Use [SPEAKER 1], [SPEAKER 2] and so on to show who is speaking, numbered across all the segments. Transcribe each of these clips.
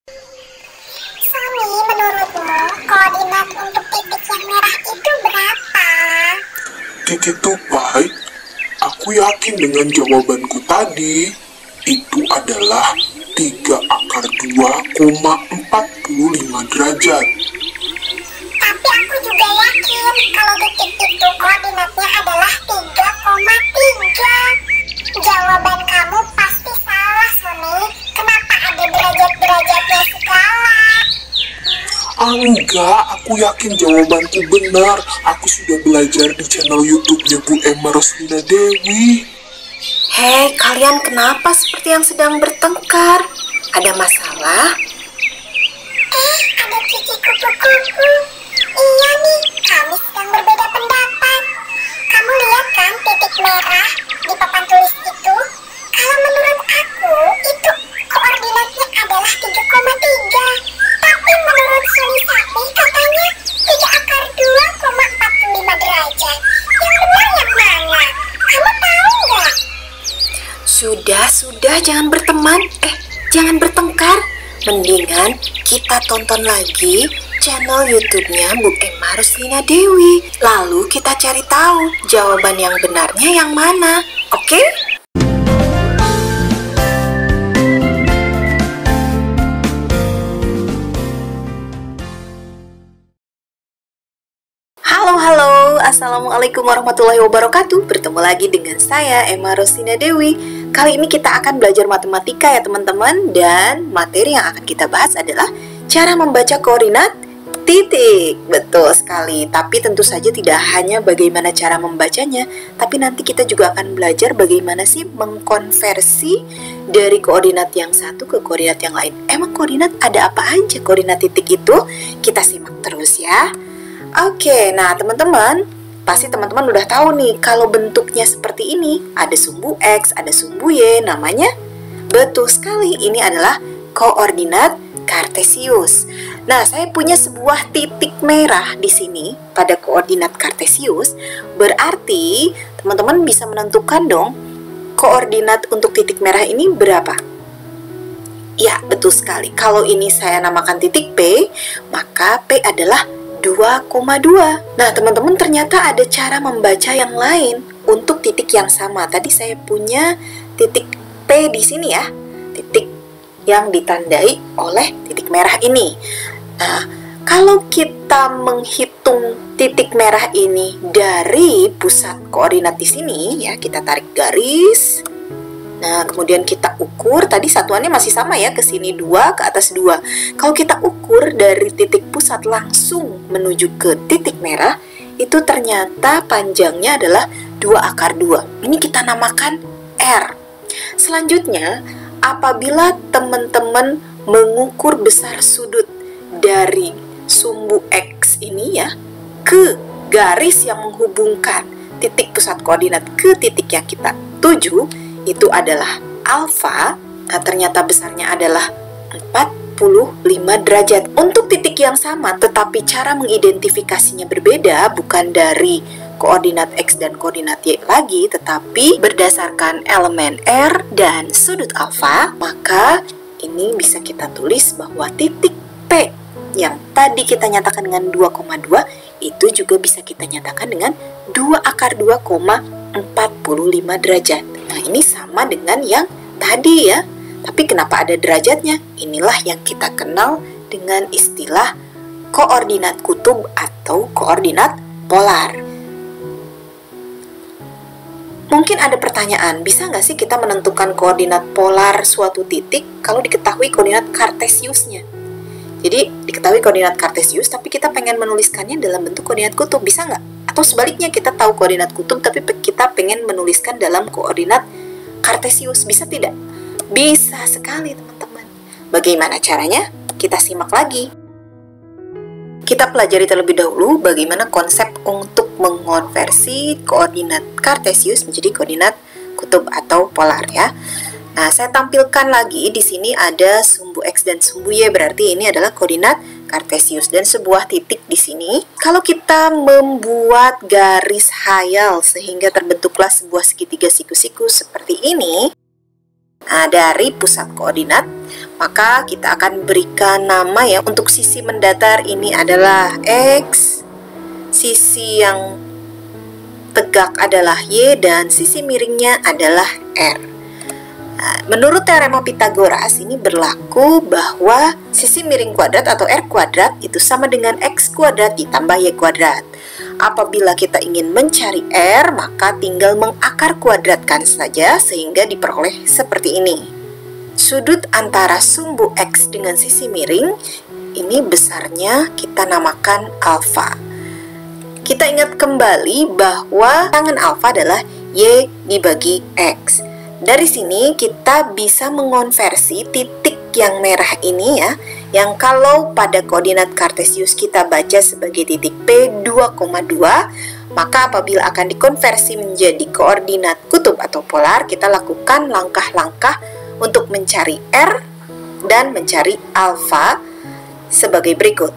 [SPEAKER 1] Sony, menurutmu koordinat untuk titik yang merah itu berapa?
[SPEAKER 2] Titik tupai, aku yakin dengan jawabanku tadi. Itu adalah 3 akar 2,45 derajat.
[SPEAKER 1] Tapi aku juga yakin kalau titik itu koordinatnya adalah 3,3. Jawaban kamu pasti salah, Sony. Kenapa ada derajat-derajatnya segala?
[SPEAKER 2] Enggak, aku yakin jawabanku benar. Aku sudah belajar di channel YouTube-nya Bu Emma Roslina Dewi.
[SPEAKER 3] Hei, kalian kenapa seperti yang sedang bertengkar? Ada masalah?
[SPEAKER 1] Ada cici kupu-kupu. Iya nih, kami sedang berbeda pendapat. Kamu lihat kan titik merah di papan tulis itu? Kalau menurut aku, itu koordinatnya adalah 3,3. Tapi menurut Suni Sapi katanya 3 akar 2,45 derajat. Yang benar yang mana? Kamu tahu nggak?
[SPEAKER 3] Sudah, jangan berteman. Jangan bertengkar. Mendingan kita tonton lagi channel YouTube-nya Bu Emma Roslina Dewi. Lalu kita cari tahu jawaban yang benarnya yang mana. Oke? Halo, assalamualaikum warahmatullahi wabarakatuh. Bertemu lagi dengan saya, Emma Roslina Dewi. Kali ini kita akan belajar matematika ya teman-teman. Dan materi yang akan kita bahas adalah cara membaca koordinat titik. Betul sekali. Tapi tentu saja tidak hanya bagaimana cara membacanya, tapi nanti kita juga akan belajar bagaimana sih mengkonversi dari koordinat yang satu ke koordinat yang lain. Emang koordinat ada apa aja koordinat titik itu? Kita simak terus ya. Oke, nah teman-teman, pasti teman-teman udah tahu nih kalau bentuknya seperti ini. Ada sumbu X, ada sumbu Y, namanya betul sekali, ini adalah koordinat kartesius. Nah, saya punya sebuah titik merah di sini pada koordinat kartesius. Berarti teman-teman bisa menentukan dong koordinat untuk titik merah ini berapa? Ya, betul sekali. Kalau ini saya namakan titik P, maka P adalah 2,2. Nah, teman-teman ternyata ada cara membaca yang lain untuk titik yang sama. Tadi saya punya titik P di sini ya. Titik yang ditandai oleh titik merah ini. Nah, kalau kita menghitung titik merah ini dari pusat koordinat di sini ya, kita tarik garis. Nah, kemudian kita ukur, tadi satuannya masih sama ya, ke sini 2, ke atas 2. Kalau kita ukur dari titik pusat langsung menuju ke titik merah, itu ternyata panjangnya adalah 2 akar 2. Ini kita namakan R. Selanjutnya, apabila teman-teman mengukur besar sudut dari sumbu X ini ya, ke garis yang menghubungkan titik pusat koordinat ke titik yang kita tuju, itu adalah alfa. Nah, ternyata besarnya adalah 45 derajat. Untuk titik yang sama, tetapi cara mengidentifikasinya berbeda, bukan dari koordinat X dan koordinat Y lagi, tetapi berdasarkan elemen R dan sudut alfa, maka ini bisa kita tulis bahwa titik P yang tadi kita nyatakan dengan 2,2, itu juga bisa kita nyatakan dengan 2 akar 2,45 derajat. Nah, ini sama dengan yang tadi ya. Tapi kenapa ada derajatnya? Inilah yang kita kenal dengan istilah koordinat kutub atau koordinat polar. Mungkin ada pertanyaan, bisa nggak sih kita menentukan koordinat polar suatu titik kalau diketahui koordinat kartesiusnya? Jadi diketahui koordinat kartesius, tapi kita pengen menuliskannya dalam bentuk koordinat kutub, bisa nggak? Atau sebaliknya, kita tahu koordinat kutub tapi kita pengen menuliskan dalam koordinat kartesius, bisa tidak? Bisa sekali teman-teman. Bagaimana caranya? Kita simak lagi. Kita pelajari terlebih dahulu bagaimana konsep untuk mengonversi koordinat kartesius menjadi koordinat kutub atau polar ya. Nah, saya tampilkan lagi di sini ada sumbu X dan sumbu Y, berarti ini adalah koordinat kartesius dan sebuah titik di sini. Kalau kita membuat garis hayal sehingga terbentuklah sebuah segitiga siku-siku seperti ini, nah dari pusat koordinat, maka kita akan berikan nama ya. Untuk sisi mendatar ini adalah X, sisi yang tegak adalah Y, dan sisi miringnya adalah R. Nah, menurut teorema Pitagoras ini berlaku bahwa sisi miring kuadrat atau R kuadrat itu sama dengan X kuadrat ditambah Y kuadrat. Apabila kita ingin mencari R, maka tinggal mengakar kuadratkan saja sehingga diperoleh seperti ini. Sudut antara sumbu X dengan sisi miring ini besarnya kita namakan alfa. Kita ingat kembali bahwa tangen alfa adalah Y dibagi X. Dari sini kita bisa mengonversi titik yang merah ini ya, yang kalau pada koordinat Kartesius kita baca sebagai titik P2,2, maka apabila akan dikonversi menjadi koordinat kutub atau polar, kita lakukan langkah-langkah untuk mencari R dan mencari alfa sebagai berikut.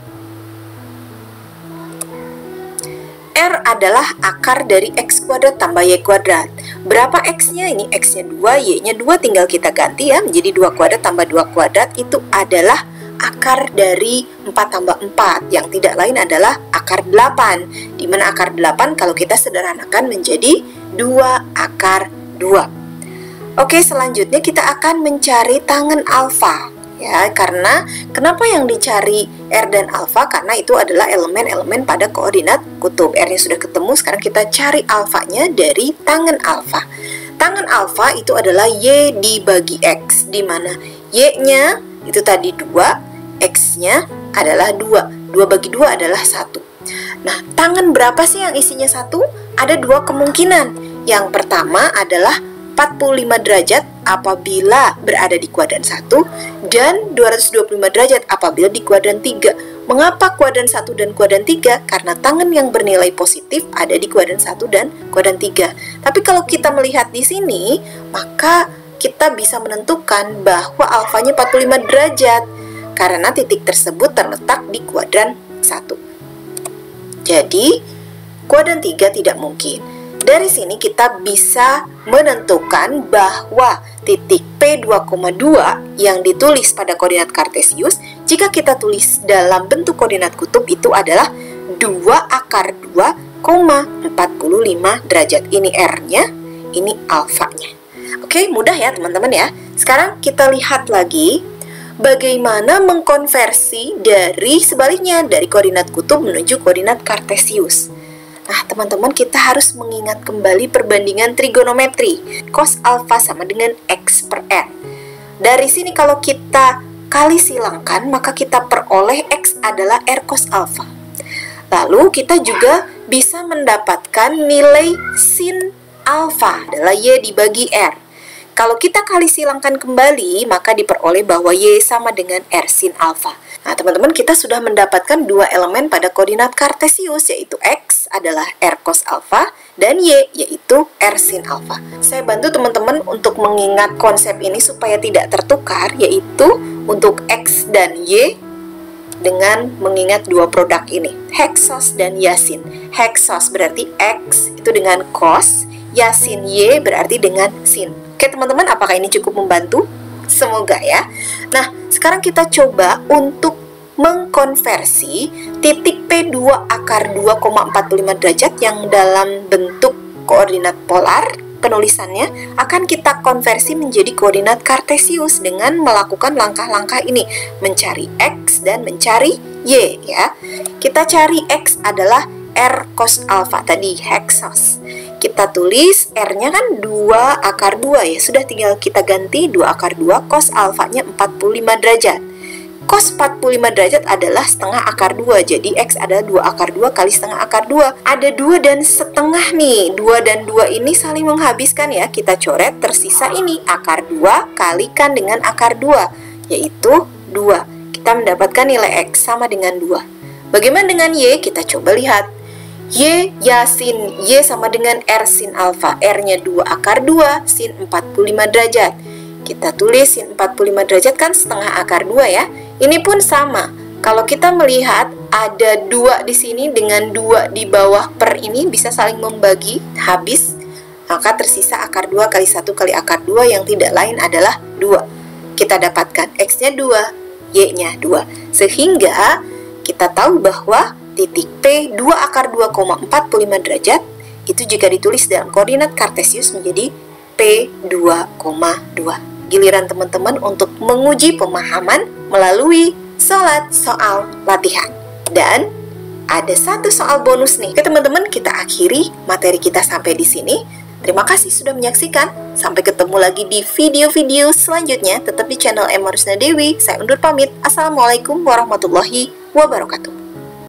[SPEAKER 3] R adalah akar dari X kuadrat tambah Y kuadrat. Berapa X-nya? Ini X-nya 2, Y-nya 2, tinggal kita ganti ya, menjadi 2 kuadrat tambah 2 kuadrat, itu adalah akar dari 4 tambah 4, yang tidak lain adalah akar 8, di mana akar 8 kalau kita sederhanakan menjadi 2 akar 2. Oke, selanjutnya kita akan mencari tangen alfa. Ya, karena kenapa yang dicari R dan alfa? Karena itu adalah elemen-elemen pada koordinat kutub. R-nya sudah ketemu, sekarang kita cari alfanya dari tangen alfa. Tangen alfa itu adalah Y dibagi X, di mana Y-nya itu tadi 2, X-nya adalah 2. 2 bagi 2 adalah 1. Nah, tangen berapa sih yang isinya 1? Ada 2 kemungkinan. Yang pertama adalah 45 derajat apabila berada di kuadran 1 dan 225 derajat apabila di kuadran 3. Mengapa kuadran 1 dan kuadran 3? Karena tangen yang bernilai positif ada di kuadran 1 dan kuadran 3. Tapi kalau kita melihat di sini, maka kita bisa menentukan bahwa alfanya 45 derajat karena titik tersebut terletak di kuadran 1. Jadi, kuadran 3 tidak mungkin. Dari sini kita bisa menentukan bahwa titik P2,2 yang ditulis pada koordinat Kartesius, jika kita tulis dalam bentuk koordinat kutub itu adalah 2 akar 2,45 derajat. Ini R-nya, ini alfanya. Oke, mudah ya teman-teman ya. Sekarang kita lihat lagi bagaimana mengkonversi dari sebaliknya, dari koordinat kutub menuju koordinat Kartesius. Nah, teman-teman, kita harus mengingat kembali perbandingan trigonometri. Cos alfa sama dengan X per N. Dari sini kalau kita kali silangkan, maka kita peroleh X adalah R cos alfa. Lalu kita juga bisa mendapatkan nilai sin alfa adalah Y dibagi R. Kalau kita kali silangkan kembali, maka diperoleh bahwa Y sama dengan R sin alfa. Nah, teman-teman, kita sudah mendapatkan 2 elemen pada koordinat Kartesius, yaitu X adalah R cos alfa dan Y yaitu R sin alfa. Saya bantu teman-teman untuk mengingat konsep ini supaya tidak tertukar, yaitu untuk X dan Y dengan mengingat 2 produk ini, heksos dan yasin. Heksos berarti X itu dengan cos, yasin Y berarti dengan sin. Oke teman-teman, apakah ini cukup membantu? Semoga ya. Nah, sekarang kita coba untuk mengkonversi titik P2 akar 2,45 derajat yang dalam bentuk koordinat polar, penulisannya akan kita konversi menjadi koordinat Kartesius dengan melakukan langkah-langkah ini, mencari X dan mencari Y ya. Kita cari X adalah R cos alfa tadi, heksos. Kita tulis R-nya kan 2 akar 2 ya, sudah tinggal kita ganti 2 akar 2, cos alfanya 45 derajat. Cos 45 derajat adalah setengah akar 2, jadi X adalah 2 akar 2 kali setengah akar 2. Ada 2 dan setengah nih, 2 dan 2 ini saling menghabiskan ya, kita coret, tersisa ini akar 2 kalikan dengan akar 2, yaitu 2. Kita mendapatkan nilai X sama dengan 2. Bagaimana dengan Y? Kita coba lihat. Y yasin, Y sama dengan R sin alfa, R-nya 2 akar 2, sin 45 derajat. Kita tulis sin 45 derajat kan setengah akar 2 ya. Ini pun sama. Kalau kita melihat ada 2 di sini dengan 2 di bawah per ini bisa saling membagi habis, maka tersisa akar 2 kali 1 kali akar 2 yang tidak lain adalah 2. kita dapatkan X-nya 2, Y-nya 2. Sehingga kita tahu bahwa titik P 2 akar 2,45 derajat itu jika ditulis dalam koordinat kartesius menjadi P 2,2. Giliran teman-teman untuk menguji pemahaman melalui soal latihan. Dan ada satu soal bonus nih. Oke teman-teman, kita akhiri materi kita sampai di sini. Terima kasih sudah menyaksikan. Sampai ketemu lagi di video-video selanjutnya. Tetap di channel Emma Rusina Dewi. Saya undur pamit. Assalamualaikum warahmatullahi wabarakatuh.